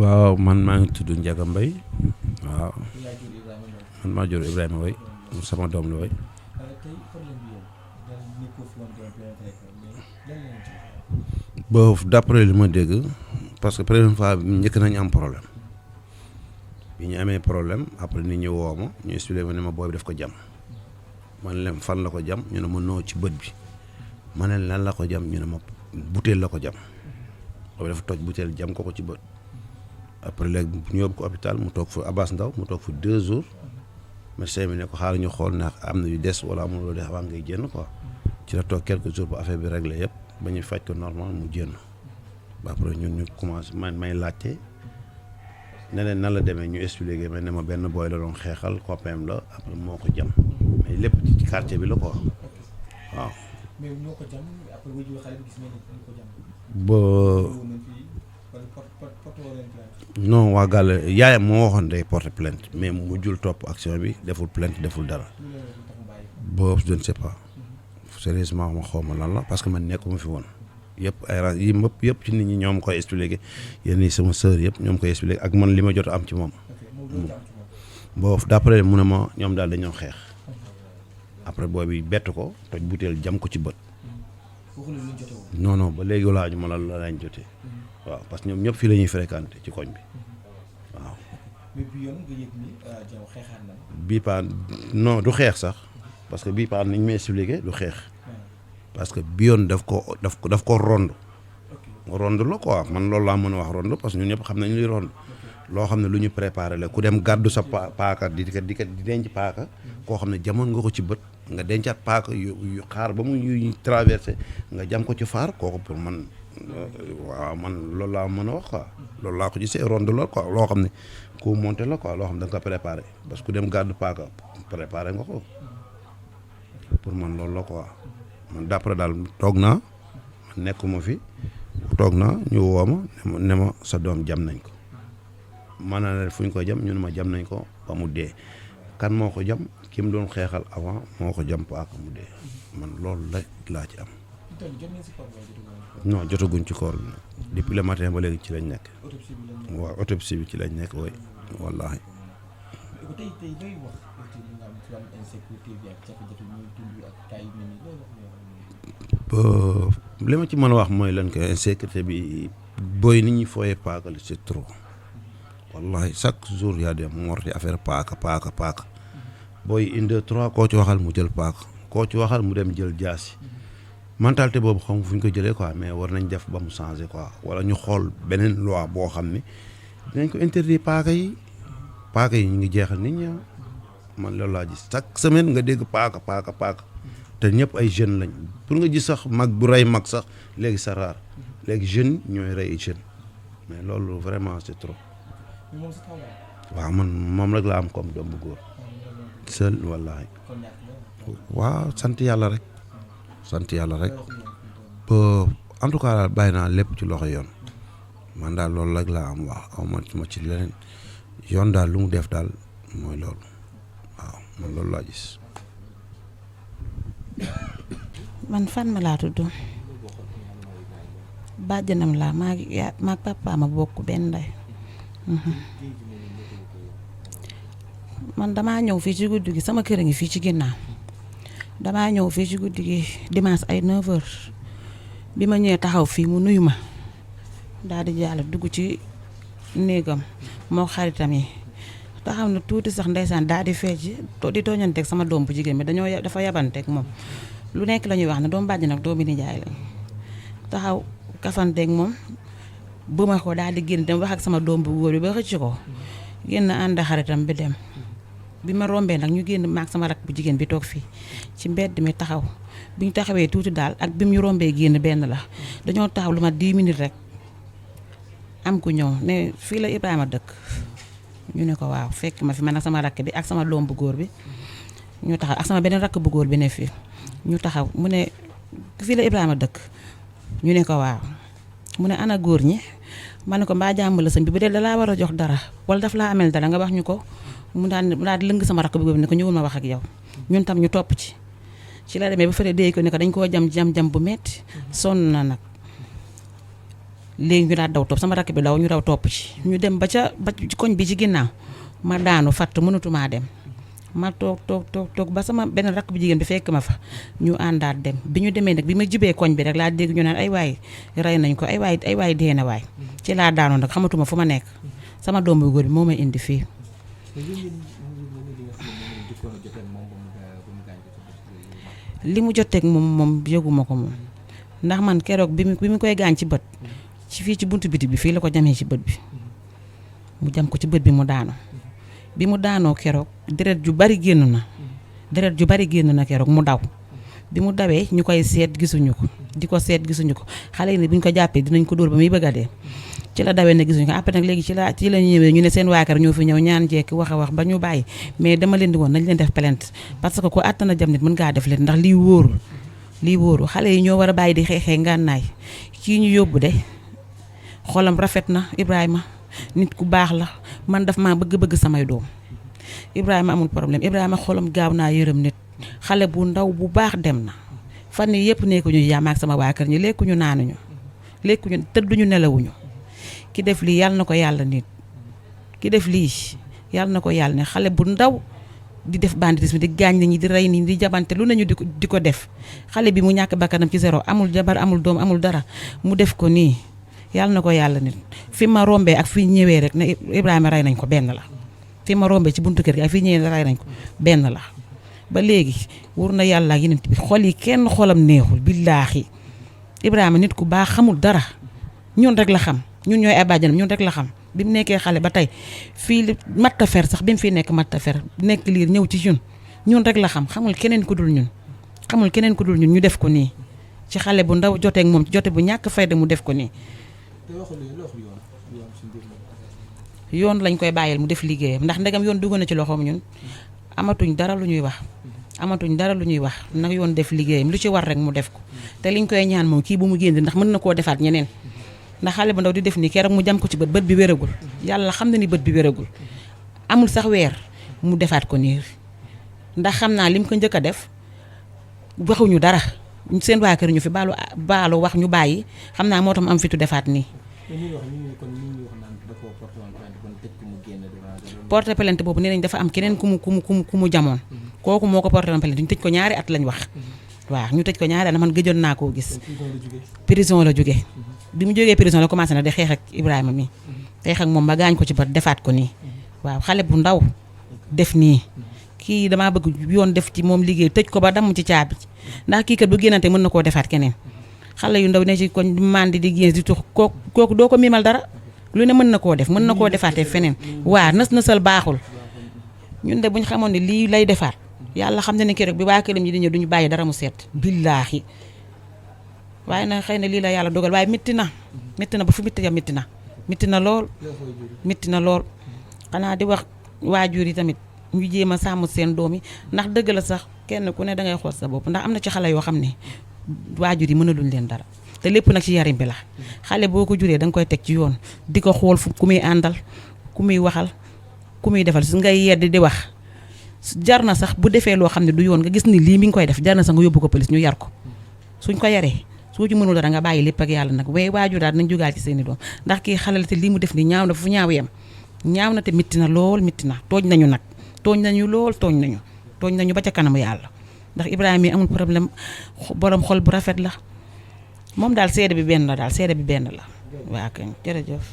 waaw man maa ngi tudd Ndiaga Mbaye waaw man maa jur Ibrahima Way sama doom la way boobu d'après li ma dégg parce que première fois njëkk nañu am problème bi ñu amee problème après nit ñi woo ma ñu expliqué ma ne ma booy bi daf ko jam man leen fan la ko jam ñu ne ma noo ci bët bi ma ne lan la ko jam ñu ne ma butéel la ko jam boobu dafa toj butéel jam ko ci bët après léegi ñu yóbbu ko hôpital mu toog fa Abass Ndao mu toog fa 2 jours médecin bi ne ko xaaral ñu xool ndax am na yu des wala amul lu des avant ngay génn quoi ci la toog quelques jours ba affaire bi réglé yëpp ba ñu faj ko normal mu génn ba après ñun ñu commencé may laajte ne leen nan la demee ñu expliqué ma ne ma benn booy la doon xeexal copain la après moo ko jam mais lépp ci quartier bi la quoi waaw. mais ñoo ko jam après wëju xale bi gis nañ ko jam. non waa Gàlle yaayam moo waxoon day porter plainte mais mu jul topp action bi deful plainte deful dara boobu je ne sais pas sérieusement ma xaw ma lan la parce que man nekkuma fi woon yëpp ay ra yi mëpp yëpp ci nit ñi ñoom koy expliqué yéen sama sœur yëpp ñoom koy expliqué ak man li ma jot a am ci moom boobu d'après mu ne ma ñoom daal dañoo xeex après boobu bett ko toj butéel jam ko ci bët non ba léegi laaju ma la lañ jotee waaw parce que ñoom ñëpp fii la ñuy fréquenté ci koñ bi waaw. mais bii yoon nga yëg ni Diaw xeexaat na. bii paa non du xeex sax parce que bii paa ni ñu may expliqué du xeex parce que bii yoon daf ko rond. rond la quoi man loolu laa mën a wax rond parce que ñun ñëpp xam nañu luy rond. loo xam ne lu ñu préparé la ku dem gàddu sa paaka di denc paaka. koo xam ne jamoon nga ko ci bët nga dencaat paaka yu xaar ba mu yu traversé nga jam ko ci faar kooku pour man. waaw man loolu laa mën a wax quoi loolu laa ko gisee ronde la quoi loo xam ne ku monté la quoi loo xam ne da nga ko préparé parce que ku dem gàddu paaka préparé nga ko pour man loolu la quoi man d'après daal toog naa nekkuma fi toog naa ñu woo ma ne ma sa doom jam nañ ko maanaam fu ñu ko jam ñu ne ma jam nañ ko ba mu dee kan moo ko jam ki mu doon xeexal avant moo ko jam paaka mu dee man loolu la laa ci am. non jotaguñ ci koor bi nag depuis le matin ba léegi ci lañ nekk. waaw autopsie bi ci lañ nekk way wallaahi. li ma ci mën a wax mooy lan ko insécurité bi booy nit ñi fooyee paaka la c'est trop wallaahi chaque jour y a des morts affaire paaka booy une deux trois koo ci waxal mu jël paaka koo ci waxal mu dem jël jaasi. mentalité boobu xam fu ñu ko jëlee quoi mais war nañ def ba mu changer quoi wala ñu xool beneen loi boo xam ne dinañ ko interdire paaka yi ñu ngi jeexal nit ñi man loolu laa gis chaque semaine nga dégg paaka te ñëpp ay jeunes lañ pour nga gis sax mag bu rey mag sax léegi c'est rare léegi jeunes ñooy rey jeunes mais loolu vraiment c'est trop waaw man moom rek laa am comme doom bu góor seul wallaahi waaw sant yàlla rek ba en tout cas daal bàyyi naa lépp ci loxo yoon man daal loolu rek laa am wax aw ma ci leneen yoon daal lu mu def daal mooy loolu waaw man loolu laa gis. man fan ma laa tudd bàjjanam laa maa papa ma bokk benn ndey man damaa ñëw fii ci guddi gi sama kër a ngi fii ci ginnaaw. damaa ñëw fii ci guddi gi dimanche ay 9h bi ma ñëwee taxaw fii mu nuyu ma daal di jàll dugg ci néegam moo xaritam yi taxaw na tuuti sax ndeysaan daal di fecc di tooñanteeg sama doom bu jigéen bi dafa yabanteeg moom lu nekk la ñuy wax ne doom bàjj nag doomi nijaay lañ taxaw kafanteeg moom bu ma ko daal di génn dem wax ak sama doom bu góor bi ba xëcc ko génn ànd xaritam bi dem. bi ma rombee nag ñu génn maag sama rak bu jigéen bi toog fii ci mbedd mi taxaw bi ñu taxawee tuuti daal ak bi mu ñu rombee génn benn la dañoo taxaw lu ma 10 minutes rek am ku ñëw ne fii la Ibrahima dëkk ñu ne ko waaw fekk ma fi man ak sama rakk bi ak sama doom bu góor bi ñu taxaw ak sama beneen rakk bu góor bi ne fii ñu taxaw mu ne fii la Ibrahima dëkk ñu ne ko waaw mu ne ana góor ñi ma ne ko mbaa jàmm la sëñ bi bu dee dalaa war a jox dara wala daf laa amel dara nga wax ñu ko mu daal di lëng sama rakk bu góor bi ne ko ñëwul ma wax ak yow ñun tam ñu topp ci la demee ba fële dee ko ne ko dañ koo jam bu metti sonn na nag léegi ñu daal daw topp sama rakk bi daw ñu daw topp ci ñu dem ba ci koñ bi ci ginnaaw ma daanu fatt mënatumaa dem ma toog ba sama benn rakk bu jigéen bi fekk ma fa ñu àndaat dem bi ñu demee nag bi ma jibee koñ bi rek laa dégg ñu naan ay waay rey nañ ko ay waay dee na waay ci laa daanoon nag xamatuma fu ma nekk sama doom bu góor bi moo may indi fii. li mu joteeg moom yëguma ko moom ndax man keroog bi mu koy gaañ ci bët ci fii ci buntu biti bi fii la ko jamee ci bët bi mu jam ko ci bët bi mu daanu bi mu daanoo keroog deret ju bari génn na keroog mu daw bi mu dawee ñu koy seet gisuñu ko di ko seet gisuñu ko xale yi ne bu ñu ko jàppee dinañ ko dóor ba muy bëgg a dee ci la dawee ne gisuñu ko après nag léegi ci la ñëwee ñu ne seen waa kër ñoo fi ñëw ñaan jekki wax a wax ba ñu bàyyi mais dama leen di woon nañ leen def plainte parce que ko àttana jam nit mën ngaa def leen ndax lii wóorul xale yi ñoo war a bàyyi di xeexee ngànnaay kii ñu yóbbu de xolam rafet na Ibrahima nit ku baax la man daf maa bëgg samay doom Ibrahima amul problème Ibrahima xolam gaaw naa yërëm nit xale bu ndaw bu baax dem na fan yii yëpp nekkuñu jàmm ak sama waa kër ñi lekkuñu naanuñu tëdduñu nelawuñu ki def lii yàlla na ko yàlla nit ki def lii yàlla na ko yàlla ne xale bu ndaw di def banditisme di gaañ nit ñi di rey nit ñi di jabante lu nañu di ko def xale bi mu ñàkk bakkanam ci zéro amul jabar amul doom amul dara mu def ko nii yàlla na ko yàlla nit fi ma rombee ak fi ñëwee rek ne Ibrahima rey nañ ko benn la fi ma rombee ci buntu kër gi ak fi ñëwee rey nañ ko benn la ba léegi wóor na yàlla ak yeneen bi xol yi kenn xolam neexul billaahi Ibrahima nit ku baax xamul dara ñun rek la xam ñun ñooy ay bàjjanam ñun rek la xam bi mu nekkee xale ba tey fii li matta fer sax bi mu fi nekk matta fer nekk liir ñëw ci ñun rek la xamul keneen ku dul ñun ñu def ko nii ci xale bu ndaw joteeg moom jote bu ñàkk fayda mu def ko nii yoon lañ koy bàyyil mu def liggéeyam ndax ndegam yoon dugg na ci loxoom ñun amatuñ dara lu ñuy wax nag yoon def liggéeyam lu ci war rek mu def ko te liñ koy ñaan moom kii bu mu génn ndax mën na koo defaat ñeneen ndax xale bu ndaw di def nii keroog mu jam ko ci bët bi wéragul yàlla xam na ni bët bi wéragul amul sax weer mu defaat ko nii ndax xam naa lim ko njëkk a def waxuñu dara seen waa kër ñu fi baalu wax ñu bàyyi xam naa moo tax mu am fitu defaat nii. porte plainte boobu nee nañ dafa am keneen ku mu jamoon kooku moo ko porte plainte ñu tëj ko ñaari at lañ wax waaw ñu tëj ko ñaari at man gëjoon naa koo gis prison la jóge bi mu jógee prison la commencé na di xeex ak Ibrahima mi xeex ak moom ba gaañ ko ci ba defaat ko nii waaw xale bu ndaw def nii kii damaa bëgg yoon def ci moom liggéey tëj ko ba damm ci caabi ndax kii kat bu génnante mën na koo defaat keneen xale yu ndaw ne ci koñ mandi di génn di tux kooku doo ko miimal dara lu ne mën na koo defaatee feneen waa nasal baaxul ñun de buñ xamoon ne lii lay defaat yàlla xam ne keroog bi waa këram ñi di ñëw duñu bàyyi dara mu seet billaahi waaye nag xëy na lii la yàlla dogal waaye métti na ba fu métti ya métti na lool xanaa di wax waajur yi tamit ñu jéem a sàmm seen doom yi ndax dëgg la sax kenn ku ne dangay xool sa bopp ndax am na ci xale yoo xam ne waajur yi mënaluñ leen dara te lépp nag ci yarim bi la xale boo ko juree danga koy teg ci yoon di ko xool fu ku muy àndal ku muy waxal ku muy defal su ngay yedd di wax jar na sax bu defee loo xam ne du yoon nga gis ni lii mi ngi koy def jar na sax nga yóbbu ko police ñu yar ko suñ ko yaree soo ci mënul dara nga bàyyi lépp ak yàlla nag waaye waajur daal nañ jógaal ci seeni doom ndax kii xale la te lii mu def ni ñaaw na fu ñaaw yem ñaaw na te métti na tooñ nañu nag tooñ nañu ba ca kanamu yàlla ndax Ibrahima yi amul problème borom xol bu rafet la moom daal seede bi benn la waa kay jërëjëf